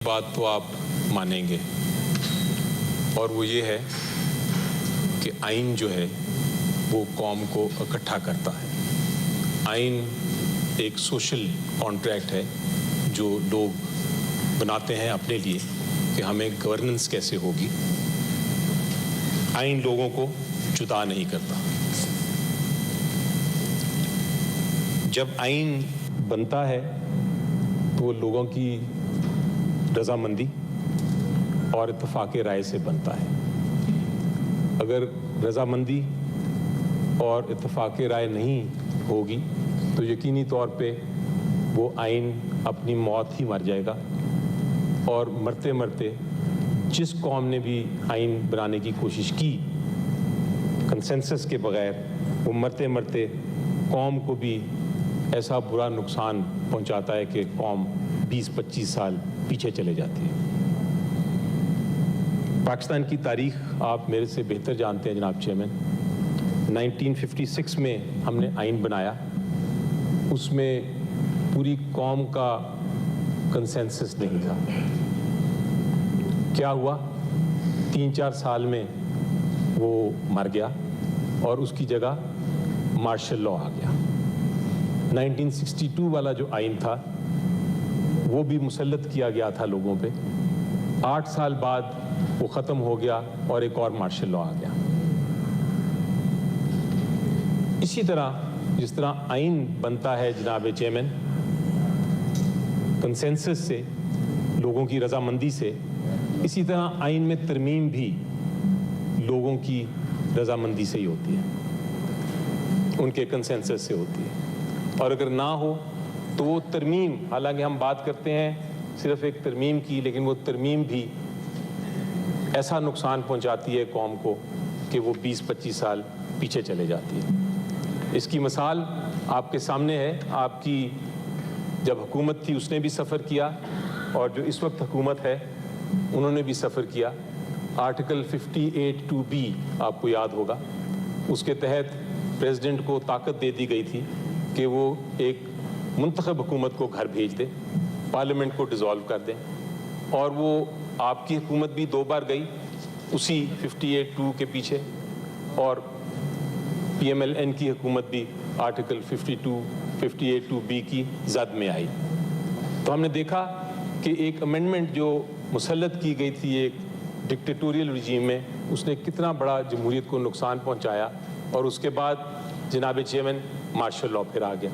بات تو آپ مانیں گے اور وہ یہ ہے کہ آئین جو ہے وہ قوم کو اکٹھا کرتا ہے۔ آئین ایک سوشل کانٹریکٹ ہے جو لوگ بناتے ہیں اپنے لیے کہ ہمیں گورننس کیسے ہوگی۔ آئین لوگوں کو جدا نہیں کرتا۔ جب آئین بنتا ہے تو وہ لوگوں کی رضامندی اور اتفاق رائے سے بنتا ہے۔ اگر رضامندی اور اتفاق رائے نہیں ہوگی تو یقینی طور پہ وہ آئین اپنی موت ہی مر جائے گا، اور مرتے مرتے جس قوم نے بھی آئین بنانے کی کوشش کی کنسنسس کے بغیر، وہ مرتے مرتے قوم کو بھی ایسا برا نقصان پہنچاتا ہے کہ قوم 20-25 سال پیچھے چلے جاتی ہے۔ پاکستان کی تاریخ آپ میرے سے بہتر جانتے ہیں جناب چیئرمین۔ 1956 میں ہم نے آئین بنایا، اس میں پوری قوم کا کنسنسس نہیں تھا۔ کیا ہوا؟ 3-4 سال میں وہ مر گیا اور اس کی جگہ مارشل لاء آ گیا۔ 1962 والا جو آئین تھا وہ بھی مسلط کیا گیا تھا لوگوں پہ، 8 سال بعد وہ ختم ہو گیا اور ایک اور مارشل لاء آ گیا۔ اسی طرح جس طرح آئین بنتا ہے جناب چیئرمین کنسنسس سے، لوگوں کی رضامندی سے، اسی طرح آئین میں ترمیم بھی لوگوں کی رضامندی سے ہی ہوتی ہے، ان کے کنسنسس سے ہوتی ہے۔ اور اگر نہ ہو تو وہ ترمیم، حالانکہ ہم بات کرتے ہیں صرف ایک ترمیم کی، لیکن وہ ترمیم بھی ایسا نقصان پہنچاتی ہے قوم کو کہ وہ 20-25 سال پیچھے چلے جاتی ہے۔ اس کی مثال آپ کے سامنے ہے۔ آپ کی جب حکومت تھی اس نے بھی سفر کیا، اور جو اس وقت حکومت ہے انہوں نے بھی سفر کیا۔ آرٹیکل 58(2)B آپ کو یاد ہوگا، اس کے تحت پریزیڈنٹ کو طاقت دے دی گئی تھی کہ وہ ایک منتخب حکومت کو گھر بھیج دیں، پارلیمنٹ کو ڈیزالو کر دیں، اور وہ آپ کی حکومت بھی 2 بار گئی اسی 58(2) کے پیچھے، اور PMLN کی حکومت بھی آرٹیکل 58(2)B کی زد میں آئی۔ تو ہم نے دیکھا کہ ایک امینڈمنٹ جو مسلط کی گئی تھی ایک ڈکٹیٹوریل رجیم میں، اس نے کتنا بڑا جمہوریت کو نقصان پہنچایا، اور اس کے بعد جناب چیئرمین مارشل لاء پھر آ گیا۔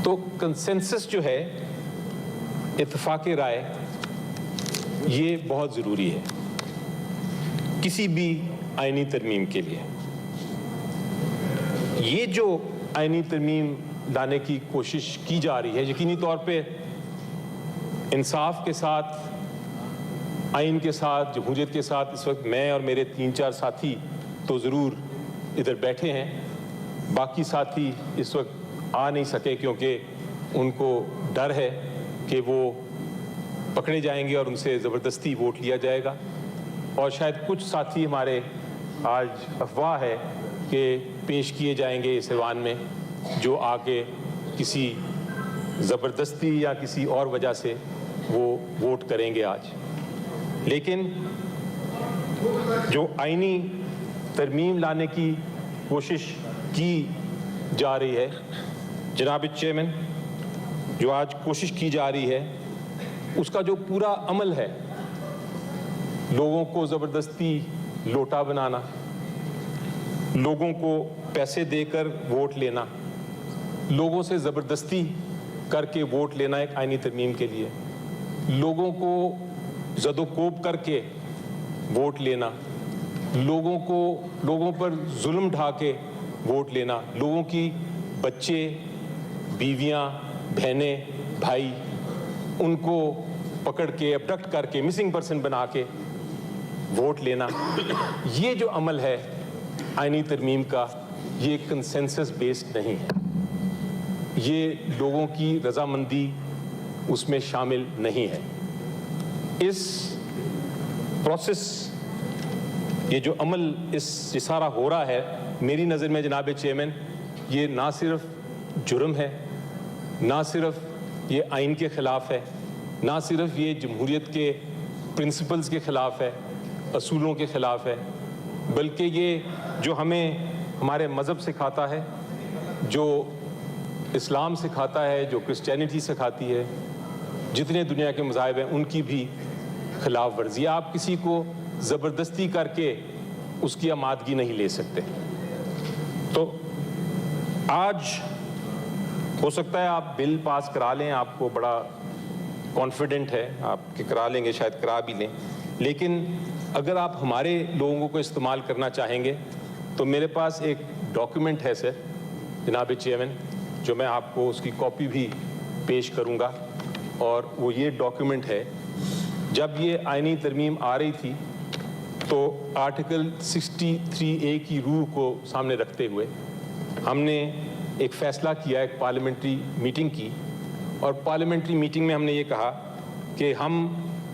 تو کنسنسس جو ہے، اتفاق رائے، یہ بہت ضروری ہے کسی بھی آئینی ترمیم کے لیے۔ یہ جو آئینی ترمیم لانے کی کوشش کی جا رہی ہے، یقینی طور پہ انصاف کے ساتھ، آئین کے ساتھ، جمہوریت کے ساتھ، اس وقت میں اور میرے 3-4 ساتھی تو ضرور ادھر بیٹھے ہیں، باقی ساتھی اس وقت آ نہیں سکے کیونکہ ان کو ڈر ہے کہ وہ پکڑے جائیں گے اور ان سے زبردستی ووٹ لیا جائے گا، اور شاید کچھ ساتھی ہمارے آج افواہ ہے کہ پیش کیے جائیں گے اس ایوان میں، جو آ کے کسی زبردستی یا کسی اور وجہ سے وہ ووٹ کریں گے آج۔ لیکن جو آئینی ترمیم لانے کی کوشش کی جا رہی ہے جناب چیئرمین، جو آج کوشش کی جا رہی ہے، اس کا جو پورا عمل ہے، لوگوں کو زبردستی لوٹا بنانا، لوگوں کو پیسے دے کر ووٹ لینا، لوگوں سے زبردستی کر کے ووٹ لینا ایک آئینی ترمیم کے لیے، لوگوں کو زد و کوب کر کے ووٹ لینا، لوگوں پر ظلم ڈھا کے ووٹ لینا، لوگوں کی بچے، بیویاں، بہنیں، بھائی، ان کو پکڑ کے ابڈکٹ کر کے مسنگ پرسن بنا کے ووٹ لینا، یہ جو عمل ہے آئینی ترمیم کا، یہ کنسنسس بیسڈ نہیں ہے، یہ لوگوں کی رضامندی اس میں شامل نہیں ہے۔ اس پروسیس، یہ جو عمل یہ سارا ہو رہا ہے، میری نظر میں جناب چیئرمین، یہ نہ صرف جرم ہے، نہ صرف یہ آئین کے خلاف ہے، نہ صرف یہ جمہوریت کے پرنسپلز کے خلاف ہے، اصولوں کے خلاف ہے، بلکہ یہ جو ہمیں ہمارے مذہب سکھاتا ہے، جو اسلام سکھاتا ہے، جو کرسچینٹی سکھاتی ہے، جتنے دنیا کے مذاہب ہیں ان کی بھی خلاف ورزی ہے۔ آپ کسی کو زبردستی کر کے اس کی آمادگی نہیں لے سکتے۔ تو آج ہو سکتا ہے آپ بل پاس کرا لیں، آپ کو بڑا کانفیڈنٹ ہے آپ کہ کرا لیں گے، شاید کرا بھی لیں، لیکن اگر آپ ہمارے لوگوں کو استعمال کرنا چاہیں گے تو میرے پاس ایک ڈاکیومنٹ ہے سر جناب چیئرمین، جو میں آپ کو اس کی کاپی بھی پیش کروں گا، اور وہ یہ ڈاکیومنٹ ہے۔ جب یہ آئینی ترمیم آ رہی تھی تو آرٹیکل 63A کی روح کو سامنے رکھتے ہوئے ہم نے ایک فیصلہ کیا، ایک پارلیمنٹری میٹنگ کی، اور پارلیمنٹری میٹنگ میں ہم نے یہ کہا کہ ہم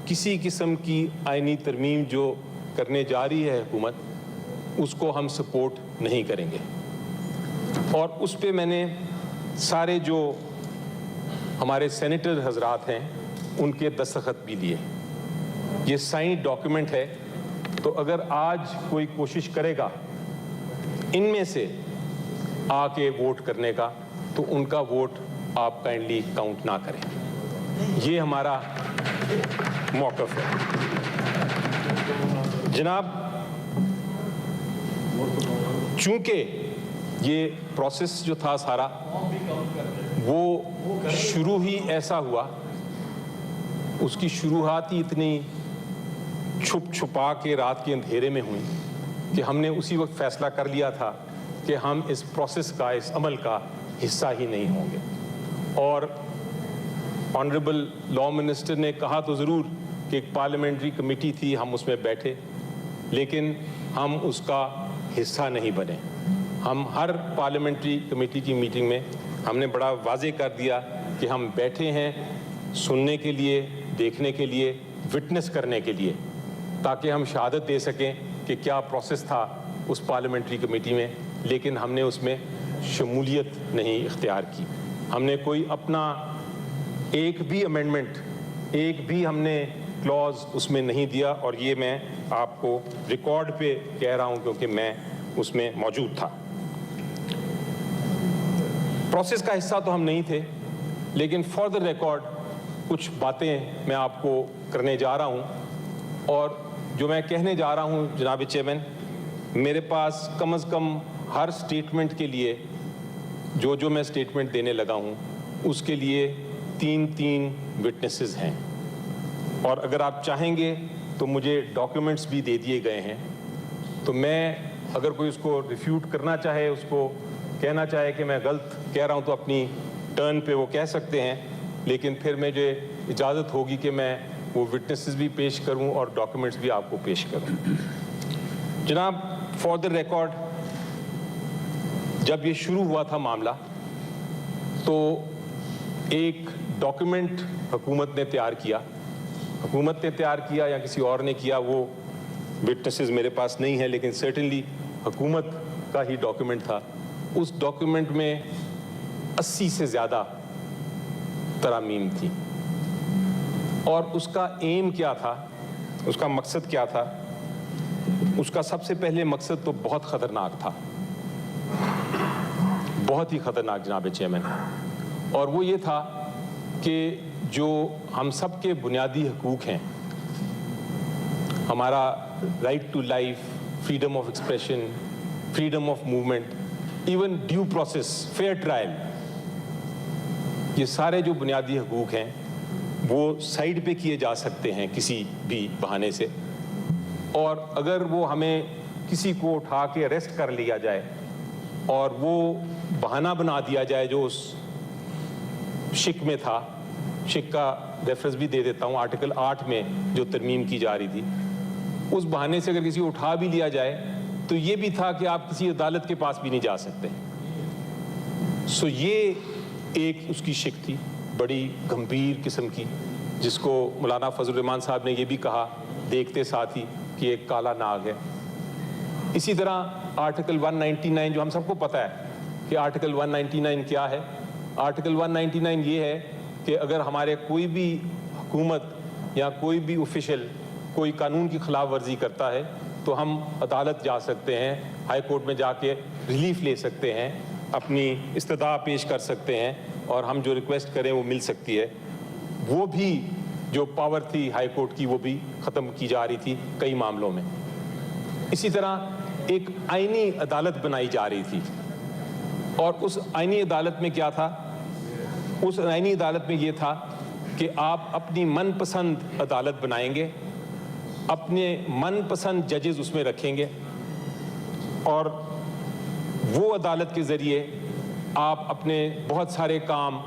کسی قسم کی آئینی ترمیم جو کرنے جا رہی ہے حکومت، اس کو ہم سپورٹ نہیں کریں گے۔ اور اس پہ میں نے سارے جو ہمارے سینیٹر حضرات ہیں ان کے دستخط بھی لیے۔ یہ سائنڈ ڈاکیومنٹ ہے، تو اگر آج کوئی کوشش کرے گا ان میں سے آ کے ووٹ کرنے کا تو ان کا ووٹ آپ کائنڈلی کاؤنٹ نہ کریں۔ یہ ہمارا موقف ہے۔ جناب، چونکہ یہ پروسیس جو تھا سارا وہ شروع ہی ایسا ہوا، اس کی شروعات ہی اتنی چھپ چھپا کے رات کے اندھیرے میں ہوئی کہ ہم نے اسی وقت فیصلہ کر لیا تھا کہ ہم اس پروسیس کا، اس عمل کا حصہ ہی نہیں ہوں گے۔ اور آنریبل لا منسٹر نے کہا تو ضرور کہ ایک پارلیمنٹری کمیٹی تھی، ہم اس میں بیٹھے، لیکن ہم اس کا حصہ نہیں بنے۔ ہم ہر پارلیمنٹری کمیٹی کی میٹنگ میں ہم نے بڑا واضح کر دیا کہ ہم بیٹھے ہیں سننے کے لیے، دیکھنے کے لیے، وٹنس کرنے کے لیے، تاکہ ہم شہادت دے سکیں کہ کیا پروسیس تھا اس پارلیمنٹری کمیٹی میں، لیکن ہم نے اس میں شمولیت نہیں اختیار کی۔ ہم نے کوئی اپنا ایک بھی امینڈمنٹ، ایک بھی ہم نے کلوز اس میں نہیں دیا، اور یہ میں آپ کو ریکارڈ پہ کہہ رہا ہوں کیونکہ میں اس میں موجود تھا۔ پروسیس کا حصہ تو ہم نہیں تھے، لیکن فار دا ریکارڈ کچھ باتیں میں آپ کو کرنے جا رہا ہوں، اور جو میں کہنے جا رہا ہوں جناب چیئرمین، میرے پاس کم از کم ہر سٹیٹمنٹ کے لیے جو میں سٹیٹمنٹ دینے لگا ہوں اس کے لیے 3 وٹنسز ہیں، اور اگر آپ چاہیں گے تو مجھے ڈاکیومنٹس بھی دے دیے گئے ہیں، تو میں اگر کوئی اس کو ریفیوٹ کرنا چاہے، اس کو کہنا چاہے کہ میں غلط کہہ رہا ہوں، تو اپنی ٹرن پہ وہ کہہ سکتے ہیں، لیکن پھر مجھے اجازت ہوگی کہ میں وہ وٹنسز بھی پیش کروں اور ڈاکیومنٹس بھی آپ کو پیش کروں۔ جناب، فار دا ریکارڈ، جب یہ شروع ہوا تھا معاملہ تو ایک ڈاکیومنٹ حکومت نے تیار کیا یا کسی اور نے کیا، وہ وٹنسز میرے پاس نہیں ہے، لیکن سرٹنلی حکومت کا ہی ڈاکیومنٹ تھا۔ اس ڈاکیومنٹ میں 80 سے زیادہ ترامیم تھی، اور اس کا ایم کیا تھا، اس کا مقصد کیا تھا؟ اس کا سب سے پہلے مقصد تو بہت خطرناک تھا، بہت ہی خطرناک جناب چیئرمین، اور وہ یہ تھا کہ جو ہم سب کے بنیادی حقوق ہیں، ہمارا right to life, freedom of expression, freedom of movement, even due process, fair trial, یہ سارے جو بنیادی حقوق ہیں وہ سائڈ پہ کیے جا سکتے ہیں کسی بھی بہانے سے، اور اگر وہ ہمیں کسی کو اٹھا کے اریسٹ کر لیا جائے اور وہ بہانہ بنا دیا جائے جو اس شک میں تھا، شک کا ریفرنس بھی دے دیتا ہوں، آرٹیکل 8 میں جو ترمیم کی جا رہی تھی، اس بہانے سے اگر کسی کو اٹھا بھی لیا جائے تو یہ بھی تھا کہ آپ کسی عدالت کے پاس بھی نہیں جا سکتے۔ سو یہ ایک اس کی شک تھی بڑی گمبھیر قسم کی، جس کو مولانا فضل الرحمان صاحب نے یہ بھی کہا دیکھتے ساتھ ہی کہ ایک کالا ناگ ہے۔ اسی طرح آرٹیکل 199 جو ہم سب کو پتہ ہے کہ آرٹیکل 199 کیا ہے۔ آرٹیکل 199 یہ ہے کہ اگر ہمارے کوئی بھی حکومت یا کوئی بھی آفیشل کوئی قانون کی خلاف ورزی کرتا ہے تو ہم عدالت جا سکتے ہیں, ہائی کورٹ میں جا کے ریلیف لے سکتے ہیں, اپنی استدعا پیش کر سکتے ہیں اور ہم جو ریکویسٹ کریں وہ مل سکتی ہے. وہ بھی جو پاور تھی ہائی کورٹ کی وہ بھی ختم کی جا رہی تھی کئی معاملوں میں. اسی طرح ایک آئینی عدالت بنائی جا رہی تھی, اور اس آئینی عدالت میں کیا تھا؟ اس آئینی عدالت میں یہ تھا کہ آپ اپنی من پسند عدالت بنائیں گے, اپنے من پسند ججز اس میں رکھیں گے, اور وہ عدالت کے ذریعے آپ اپنے بہت سارے کام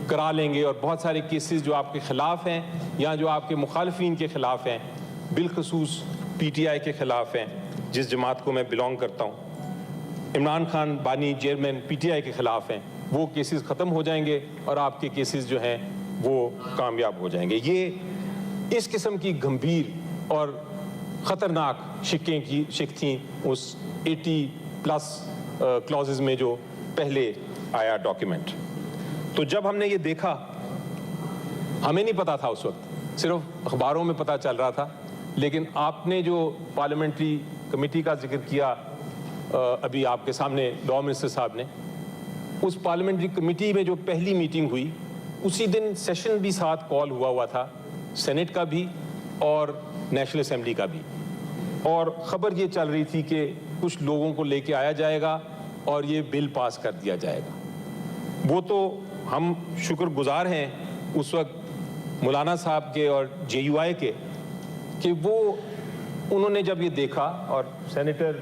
کرا لیں گے, اور بہت سارے کیسز جو آپ کے خلاف ہیں یا جو آپ کے مخالفین کے خلاف ہیں, بالخصوص پی ٹی آئی کے خلاف ہیں, جس جماعت کو میں بلانگ کرتا ہوں, عمران خان بانی چیئرمین پی ٹی آئی کے خلاف ہیں, وہ کیسز ختم ہو جائیں گے اور آپ کے کیسز جو ہیں وہ کامیاب ہو جائیں گے. یہ اس قسم کی گمبھیر اور خطرناک شک تھیں اس 80+ کلازز میں جو پہلے آیا ڈاکیومنٹ. تو جب ہم نے یہ دیکھا, ہمیں نہیں پتا تھا اس وقت, صرف اخباروں میں پتا چل رہا تھا, لیکن آپ نے جو پارلیمنٹری کمیٹی کا ذکر کیا ابھی آپ کے سامنے لاء منسٹر صاحب نے, اس پارلیمنٹری کمیٹی میں جو پہلی میٹنگ ہوئی اسی دن سیشن بھی ساتھ کال ہوا تھا, سینٹ کا بھی اور نیشنل اسمبلی کا بھی, اور خبر یہ چل رہی تھی کہ کچھ لوگوں کو لے کے آیا جائے گا اور یہ بل پاس کر دیا جائے گا. وہ تو ہم شکر گزار ہیں اس وقت مولانا صاحب کے اور جے یو آئی کے کہ وہ انہوں نے جب یہ دیکھا, اور سینیٹر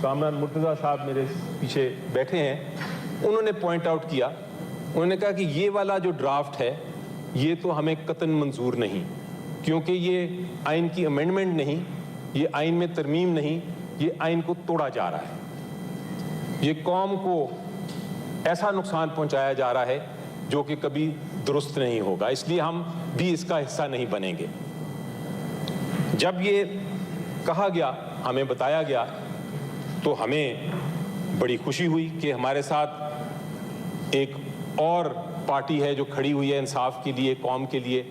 کامران مرتضیٰ صاحب میرے پیچھے بیٹھے ہیں, انہوں نے پوائنٹ آؤٹ کیا, انہوں نے کہا کہ یہ والا جو ڈرافٹ ہے یہ تو ہمیں قطعاً منظور نہیں, کیونکہ یہ آئین کی امینڈمنٹ نہیں, یہ آئین میں ترمیم نہیں, یہ آئین کو توڑا جا رہا ہے, یہ قوم کو ایسا نقصان پہنچایا جا رہا ہے جو کہ کبھی درست نہیں ہوگا, اس لیے ہم بھی اس کا حصہ نہیں بنیں گے. جب یہ کہا گیا, ہمیں بتایا گیا, تو ہمیں بڑی خوشی ہوئی کہ ہمارے ساتھ ایک اور پارٹی ہے جو کھڑی ہوئی ہے انصاف کے لیے, قوم کے لیے,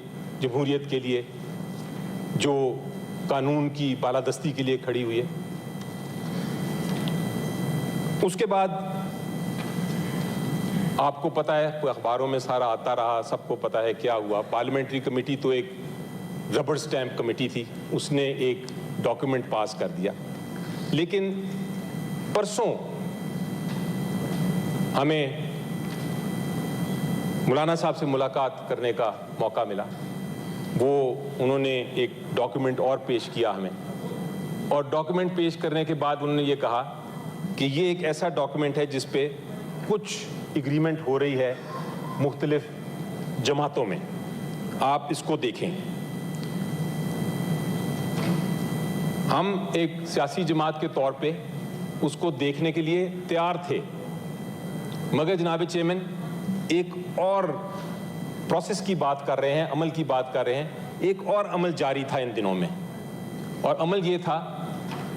جمہوریت کے لیے, جو قانون کی بالادستی کے لیے کھڑی ہوئی ہے. اس کے بعد آپ کو پتہ ہے, اخباروں میں سارا آتا رہا, سب کو پتہ ہے کیا ہوا. پارلیمنٹری کمیٹی تو ایک ربڑ سٹیمپ کمیٹی تھی, اس نے ایک ڈاکیومنٹ پاس کر دیا. لیکن پرسوں ہمیں مولانا صاحب سے ملاقات کرنے کا موقع ملا. وہ انہوں نے ایک ڈاکیومنٹ اور پیش کیا ہمیں, اور ڈاکیومنٹ پیش کرنے کے بعد انہوں نے یہ کہا کہ یہ ایک ایسا ڈاکیومنٹ ہے جس پہ کچھ ایگریمنٹ ہو رہی ہے مختلف جماعتوں میں, آپ اس کو دیکھیں. ہم ایک سیاسی جماعت کے طور پہ اس کو دیکھنے کے لیے تیار تھے, مگر جناب چیئرمین ایک اور پروسیس کی بات کر رہے ہیں, عمل کی بات کر رہے ہیں. ایک اور عمل جاری تھا ان دنوں میں, اور عمل یہ تھا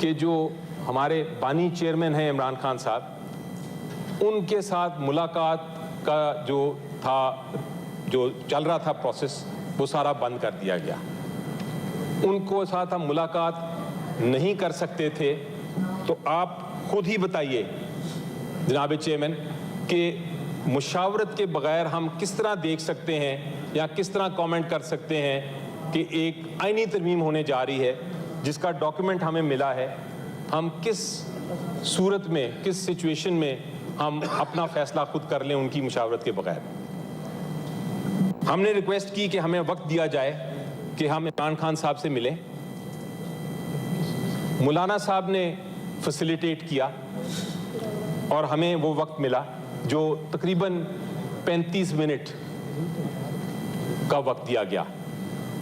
کہ جو ہمارے بانی چیئرمین ہیں عمران خان صاحب, ان کے ساتھ ملاقات کا جو تھا, جو چل رہا تھا پروسیس, وہ سارا بند کر دیا گیا. ان کو ساتھ ہم ملاقات نہیں کر سکتے تھے. تو آپ خود ہی بتائیے جناب چیئرمین کہ مشاورت کے بغیر ہم کس طرح دیکھ سکتے ہیں یا کس طرح کامنٹ کر سکتے ہیں کہ ایک آئینی ترمیم ہونے جا رہی ہے جس کا ڈاکیومنٹ ہمیں ملا ہے, ہم کس صورت میں, کس سچویشن میں ہم اپنا فیصلہ خود کر لیں ان کی مشاورت کے بغیر. ہم نے ریکویسٹ کی کہ ہمیں وقت دیا جائے کہ ہم عمران خان صاحب سے ملیں. مولانا صاحب نے فیسیلیٹیٹ کیا اور ہمیں وہ وقت ملا جو تقریباً 35 منٹ کا وقت دیا گیا.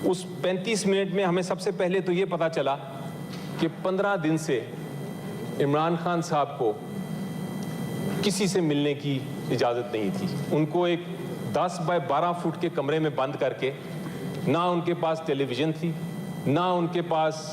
اس 35 منٹ میں ہمیں سب سے پہلے تو یہ پتا چلا کہ 15 دن سے عمران خان صاحب کو کسی سے ملنے کی اجازت نہیں تھی. ان کو ایک 10 بائی 12 فٹ کے کمرے میں بند کر کے, نہ ان کے پاس ٹیلی ویژن تھی, نہ ان کے پاس